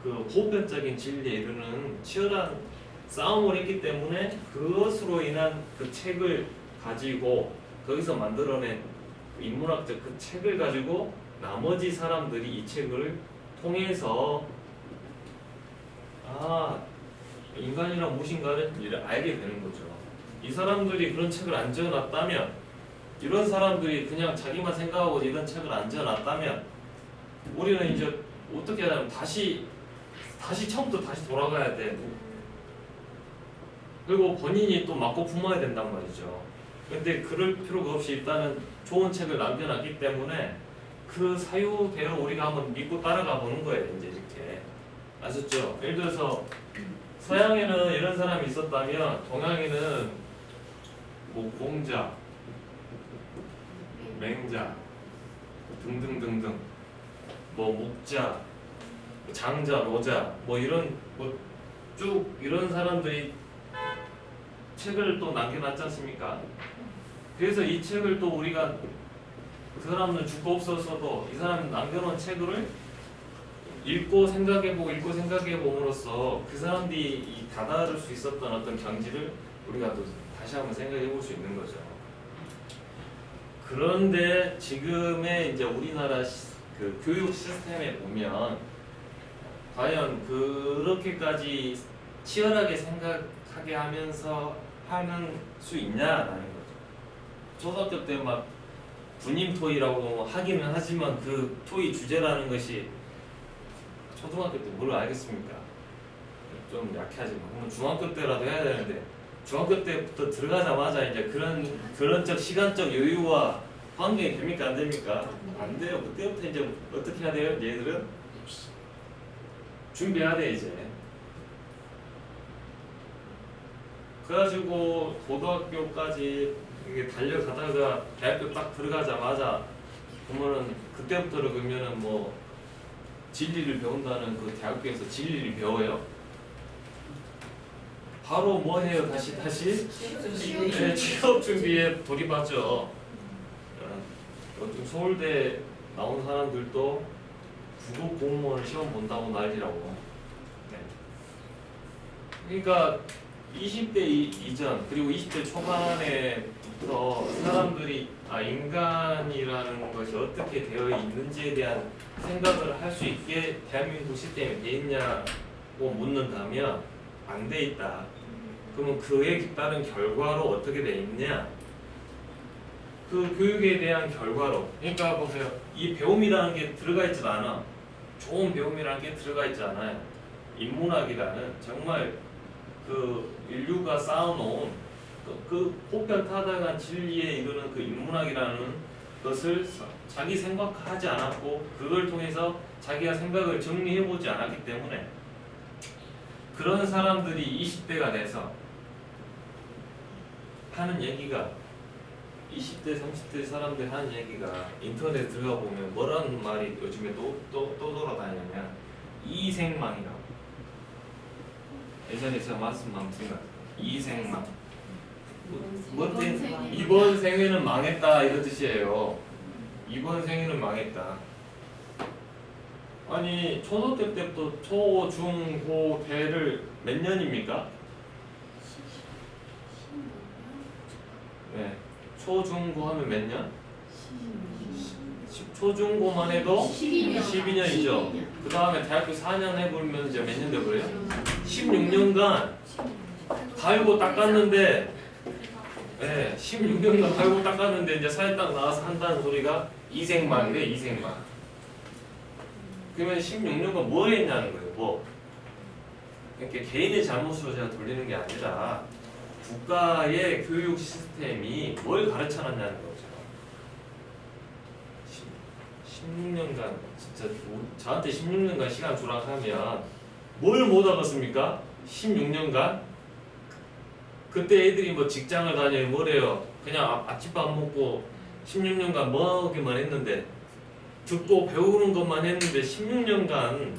그 보편적인 진리에 이르는 치열한 싸움을 했기 때문에 그것으로 인한 그 책을 가지고 거기서 만들어낸 그 인문학적 그 책을 가지고 나머지 사람들이 이 책을 통해서 인간이란 무엇인가를 알게 되는 거죠. 이 사람들이 그런 책을 안 지어놨다면, 이런 사람들이 그냥 자기만 생각하고 이런 책을 안 지어놨다면 우리는 이제 어떻게 하냐면 다시 처음부터 다시 돌아가야 돼. 그리고 본인이 또 맞고 품어야 된단 말이죠. 근데 그럴 필요가 없이 일단은 좋은 책을 남겨놨기 때문에 그 사유대로 우리가 한번 믿고 따라가 보는 거예요. 이제 이렇게. 아셨죠? 예를 들어서 서양에는 이런 사람이 있었다면 동양에는 뭐 공자, 맹자 등등등등, 뭐 목자, 장자, 노자, 뭐 이런 뭐 쭉 이런 사람들이 책을 또 남겨놨지 않습니까? 그래서 이 책을 또 우리가 그 사람은 죽고 없어서도 이 사람이 남겨놓은 책을 읽고 생각해봄으로써 그 사람들이 다다를 수 있었던 어떤 경지를 우리가 또 다시 한번 생각해 볼 수 있는 거죠. 그런데 지금의 이제 우리나라 그 교육 시스템에 보면 과연 그렇게까지 치열하게 생각하게 하면서 하는 수 있냐라는 거죠. 초등학교 때 막 군인 토의라고 하기는 하지만 그 토의 주제라는 것이 초등학교 때 뭘 알겠습니까? 좀 약해하지만 그러면 중학교 때라도 해야 되는데 중학교 때부터 들어가자마자 이제 그런적 시간적 여유와 환경이 됩니까 안 됩니까? 안 돼요. 그때부터 이제 어떻게 해야 돼요? 얘들은 준비해야 돼 이제. 그래가지고 고등학교까지 이게 달려가다가 대학교 딱 들어가자마자 그러면은 그때부터는 그러면은 뭐 진리를 배운다는 그 대학교에서 진리를 배워요. 바로 뭐 해요? 다시 네, 취업 준비에 돌입하죠. 서울대 나온 사람들도 구급 공무원 시험 본다고 난리라고. 네. 그러니까 20대 이전 그리고 20대 초반에부터 사람들이 인간이라는 것이 어떻게 되어 있는지에 대한 생각을 할 수 있게 대한민국 시스템이 돼 있냐고 묻는다면 안 돼 있다. 그러면 그에 따른 결과로 어떻게 돼 있냐? 그 교육에 대한 결과로. 그러니까 보세요. 이 배움이라는 게 들어가 있지 않아. 좋은 배움이라는 게 들어가 있지 않아요. 인문학이라는 정말 그 인류가 쌓아놓은 그 보편타당한 진리에 이르는 그 인문학이라는 것을 자기 생각하지 않았고 그걸 통해서 자기가 생각을 정리해보지 않았기 때문에 그런 사람들이 20대가 돼서 하는 얘기가 20대, 30대 사람들 하는 얘기가 인터넷에 들어가 보면 뭐라는 말이 요즘에 또 돌아다니냐면 이생망이라고. 예전에 제가 말씀만 드린 이생망. 이번 생에는 망했다 이런 뜻이에요. 이번 생에는 망했다. 아니 초등학교 때부터 초, 중, 고, 대를 몇 년입니까? 네. 초, 중, 고 하면 몇 년? 초, 중, 고만 해도 12년이죠. 그 다음에 대학교 4년 해보면 이제 몇 년 돼버려요? 16년간 달고 닦았는데, 네, 16년간 달고 닦았는데 이제 사회 딱 나와서 한다는 소리가 이생망이래, 이생망. 그러면 16년간 뭐 했냐는 거예요, 뭐. 그러니까 개인의 잘못으로 제가 돌리는 게 아니라 국가의 교육 시스템이 뭘 가르쳐놨냐는 거죠. 16년간 진짜 저한테 16년간 시간 주라 하면 뭘 못 알았습니까? 16년간? 그때 애들이 뭐 직장을 다녀요 뭐래요? 그냥 아침밥 먹고 16년간 뭐 하기만 했는데 듣고 배우는 것만 했는데 16년간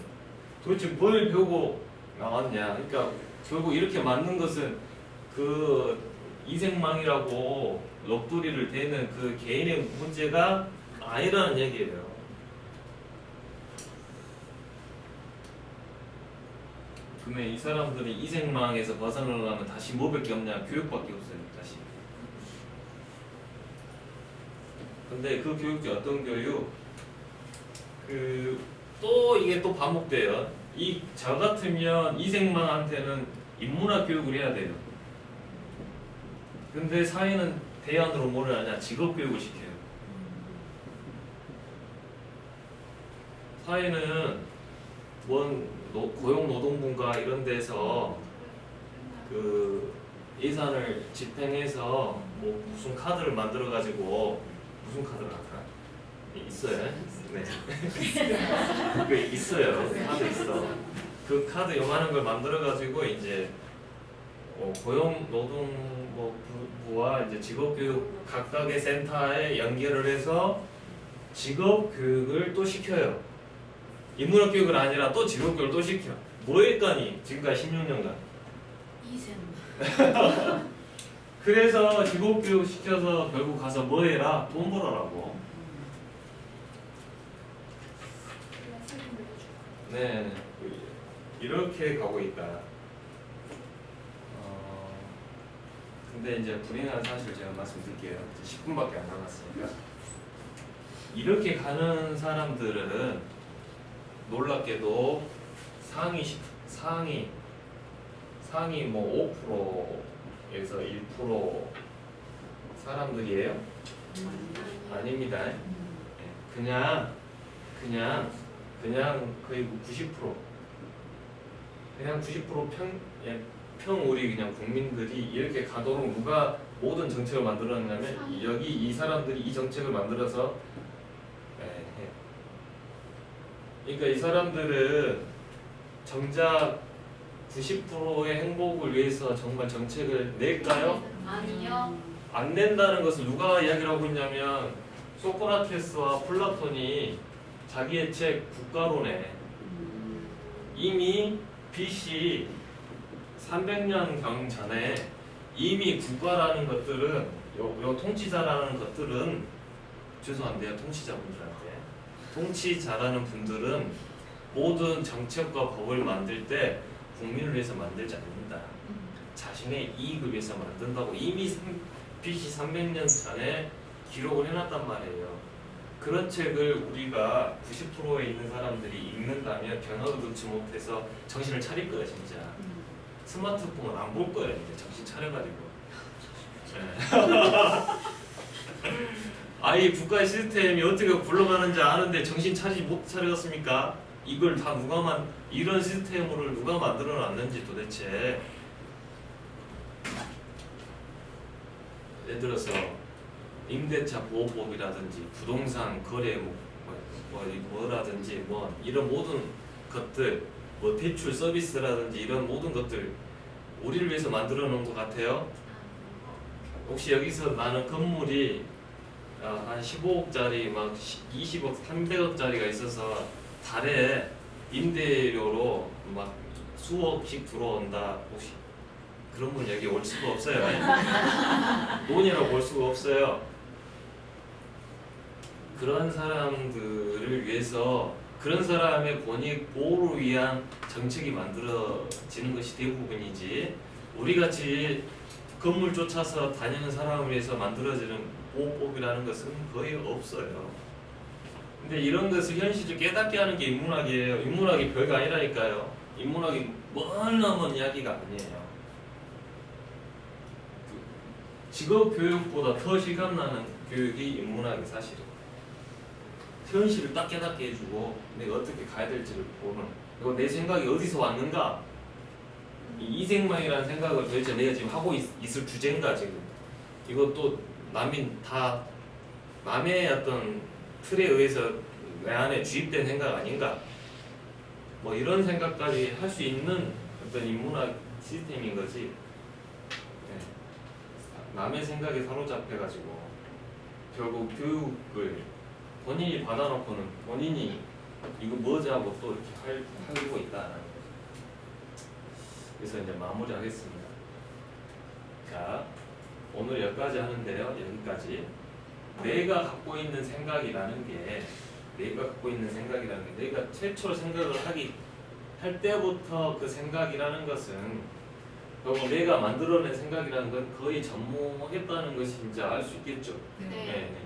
도대체 뭘 배우고 나왔냐? 그러니까 결국 이렇게 맞는 것은 그 이생망이라고 넋두리를 대는 그 개인의 문제가 아니라는 얘기예요. 근데 이 사람들이 이생망에서 벗어나려면 다시 뭐 밖에 없냐? 교육밖에 없어요. 다시. 근데 그 교육이 어떤 교육? 또 이게 또 반복돼요. 저 같으면 이생망한테는 인문학 교육을 해야 돼요. 근데 사회는 대안으로 뭐를 하냐? 직업 교육을 시켜요. 사회는 고용노동부가 이런 데서 그 예산을 집행해서 뭐 무슨 카드를 만들어 가지고 무슨 카드를 할까? 있어요. 네. 그 있어요. 카드 있어. 그 카드 요만한 걸 만들어 가지고 이제 고용노동부와 이제 직업교육 각각의 센터에 연결을 해서 직업교육을 또 시켜요. 인문학 교육은 아니라 또 직업교육을 또 시켜. 뭐 했더니 지금까지 16년간. 이생. 그래서 직업교육 시켜서 결국 가서 뭐 해라? 돈 벌어라고. 네, 이렇게 가고 있다. 근데 이제 불행한 사실 제가 말씀드릴게요. 10분밖에 안 남았으니까. 이렇게 가는 사람들은 놀랍게도 상위 뭐 5%에서 1% 사람들이에요? 아닙니다. 그냥 거의 90% 그냥 90% 평 우리 그냥 국민들이 이렇게 가도록 누가 모든 정책을 만들었냐면 여기 이 사람들이 이 정책을 만들어서 해요. 그러니까 이 사람들은 정작 90%의 행복을 위해서 정말 정책을 낼까요? 아니요. 안 낸다는 것을 누가 이야기를 하고 있냐면 소크라테스와 플라톤이 자기의 책 국가론에 이미 BC 300년경 전에 이미 국가라는 것들은 요 통치자라는 것들은 죄송한데요, 통치자라는 분들은 모든 정책과 법을 만들 때 국민을 위해서 만들지 않는다. 자신의 이익을 위해서 만든다고 이미 BC 300년 전에 기록을 해놨단 말이에요. 그런 책을 우리가 90%에 있는 사람들이 읽는다면 견학을 놓지 못해서 정신을 차릴 거야 진짜. 스마트폰은 안 볼 거야 이제 정신 차려가지고. 아예 국가의 시스템이 어떻게 굴러가는지 아는데 정신 차리지 못 차렸습니까? 이걸 다 이런 시스템을 누가 만들어놨는지 도대체. 예를 들어서 임대차 보호법이라든지 부동산 거래 뭐라든지 뭐 이런 모든 것들 뭐 대출 서비스라든지 이런 모든 것들 우리를 위해서 만들어 놓은 것 같아요. 혹시 여기서 나는 건물이 한 15억짜리 막 20억 300억짜리가 있어서 달에 임대료로 막 수억씩 들어온다. 혹시 그런 분 여기 올 수가 없어요. 돈이라고 올 수가 없어요. 그런 사람들을 위해서 그런 사람의 권익 보호를 위한 정책이 만들어지는 것이 대부분이지 우리같이 건물 쫓아서 다니는 사람을 위해서 만들어지는 보호법이라는 것은 거의 없어요. 근데 이런 것을 현실을 깨닫게 하는 게 인문학이에요. 인문학이 별거 아니라니까요. 인문학이 먼 이야기가 아니에요. 직업 교육보다 더 실감나는 교육이 인문학이 사실은 현실을 딱 깨닫게 해주고 내가 어떻게 가야 될지를 보는 그리고 내 생각이 어디서 왔는가 이 이생망이라는 생각을 도대체 내가 지금 하고 있을 주제인가 지금 이것도 남의 어떤 틀에 의해서 내 안에 주입된 생각 아닌가 뭐 이런 생각까지 할 수 있는 어떤 인문학 시스템인 거지. 남의 생각에 사로잡혀가지고 결국 교육을 본인이 받아놓고는 본인이 이거 뭐지 하고 또 이렇게 하고 있다는 거죠. 그래서 이제 마무리하겠습니다. 자, 오늘 여기까지 하는데요. 여기까지 내가 갖고 있는 생각이라는 게 내가 최초로 생각을 하기 할 때부터 그 생각이라는 것은 결국 내가 만들어낸 생각이라는 건 거의 전무하겠다는 것이 이제 알 수 있겠죠. 네. 네.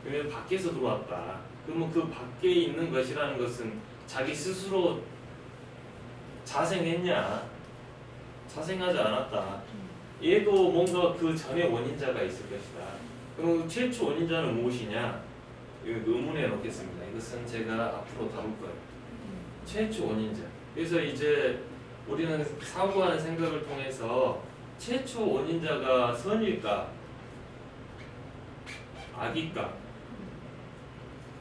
그러면 밖에서 들어왔다. 그러면 그 밖에 있는 것이라는 것은 자기 스스로 자생했냐? 자생하지 않았다. 얘도 뭔가 그 전에 원인자가 있을 것이다. 그럼 최초 원인자는 무엇이냐? 이거 의문에 넣겠습니다. 이것은 제가 앞으로 다룰 거예요. 최초 원인자. 그래서 이제 우리는 사고하는 생각을 통해서 최초 원인자가 선일까? 악일까?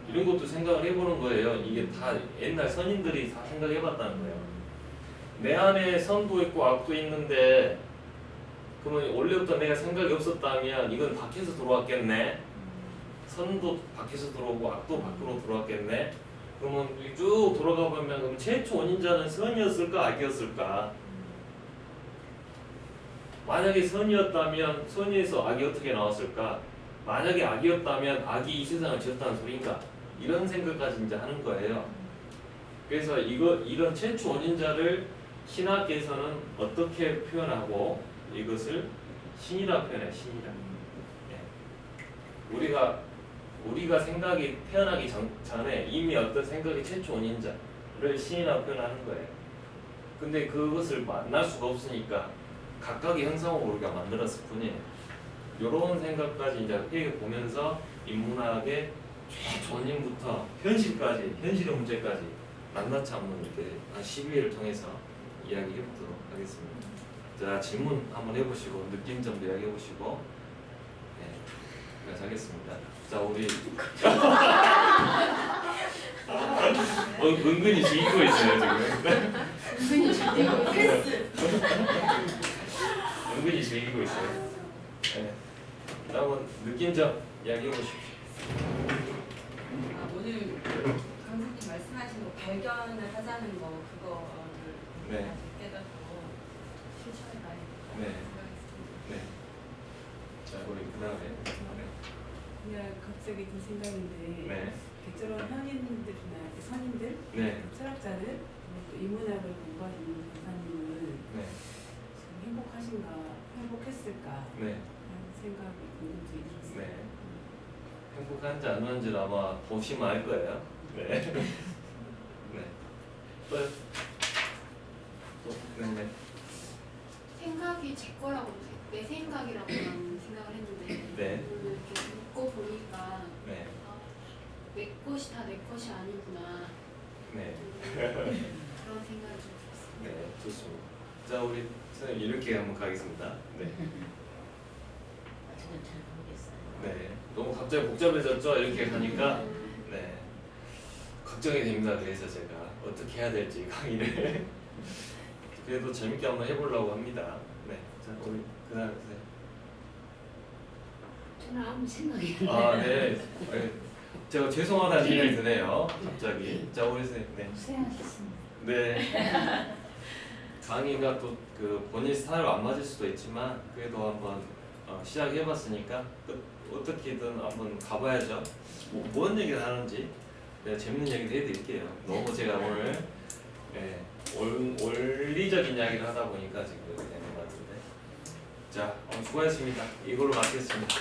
이런 것도 생각을 해보는 거예요. 이게 다 옛날 선인들이 다 생각해봤다는 거예요. 내 안에 선도 있고 악도 있는데 그러면 원래부터 내가 생각이 없었다면 이건 밖에서 들어왔겠네. 선도 밖에서 들어오고 악도 밖으로 들어왔겠네. 그러면 쭉 돌아가 보면 그럼 최초 원인자는 선이었을까 악이었을까? 만약에 선이었다면 선에서 악이 어떻게 나왔을까? 만약에 악이었다면 악이 이 세상을 지었다는 소리인가? 이런 생각까지 이제 하는 거예요. 그래서 이런 최초 원인자를 신학계에서는 어떻게 표현하고 이것을 신이라 표현해. 신이라. 예. 우리가 생각이 태어나기 전에 이미 어떤 생각이 최초 원인자를 신이라 표현하는 거예요. 근데 그것을 만날 수가 없으니까 각각의 형상으로 우리가 만들었을 뿐이에요. 이런 생각까지 이제 회계 보면서 인문학의 최초 원인부터 현실까지, 현실의 문제까지 낱낱이 한번 이렇게 한 12회를 통해서 이야기해 보도록 하겠습니다. 자, 질문 한번 해보시고 느낀 점도 이야기해 보시고 네, 하겠습니다. 자, 우리 은근히 즐기고 있어요 지금. 은근히 즐기고 패스. 은근히 즐기고 있어요. 네. 자, 한번 느낀 점 이야기해 보십시오. 오늘 강사님 말씀하신 거 발견을 하자는 거 그거를 네. 아직 깨닫고 실천해봐야겠다 네. 생각했습니다. 네. 자, 우리 그다음에 그냥 갑자기 든 생각인데 네. 개처럼 현인들이나 이렇게 선인들, 네. 철학자들, 그리고 또 인문학을 공부하시는 강사님은 네. 지금 행복하신가, 행복했을까 네. 하는 생각이 궁금증이 들었어요. 네. 행복한지 안 하는지 아마 보시면 알 거예요. 네. 네. 또요? 또? 네. 생각이 제 거라고 내 생각이라고만 생각을 했는데 네. 오늘 이렇게 듣고 보니까 네. 아, 내 것이 다 내 것이 아니구나 네. 그런 생각이 좀 들었어요. 네. 좋습니다. 자, 우리 선생님 이렇게 한번 가겠습니다. 네. 아직은 잘 모르겠어요. 네. 너무 갑자기 복잡해졌죠? 이렇게 가니까 네. 걱정이 됩니다. 그래서 제가 어떻게 해야 될지 강의를 그래도 재밌게 한번 해보려고 합니다. 네. 자, 우리 그다음에 저는 아무 생각이 아, 네. 제가 죄송하다는 생각이 드네요. 갑자기. 자, 우리 선생님. 네. 고생하셨습니다. 네. 강의가 또 그 본인 스타일로 안 맞을 수도 있지만 그래도 한번 시작해봤으니까 어떻게든 한번 가봐야죠. 뭔 얘기를 하는지 내가 재밌는 얘기도 해드릴게요. 너무 제가 오늘 원리적인 이야기를 하다 보니까 지금 그렇게 되는 것 같은데. 자, 수고하셨습니다. 이걸로 마치겠습니다.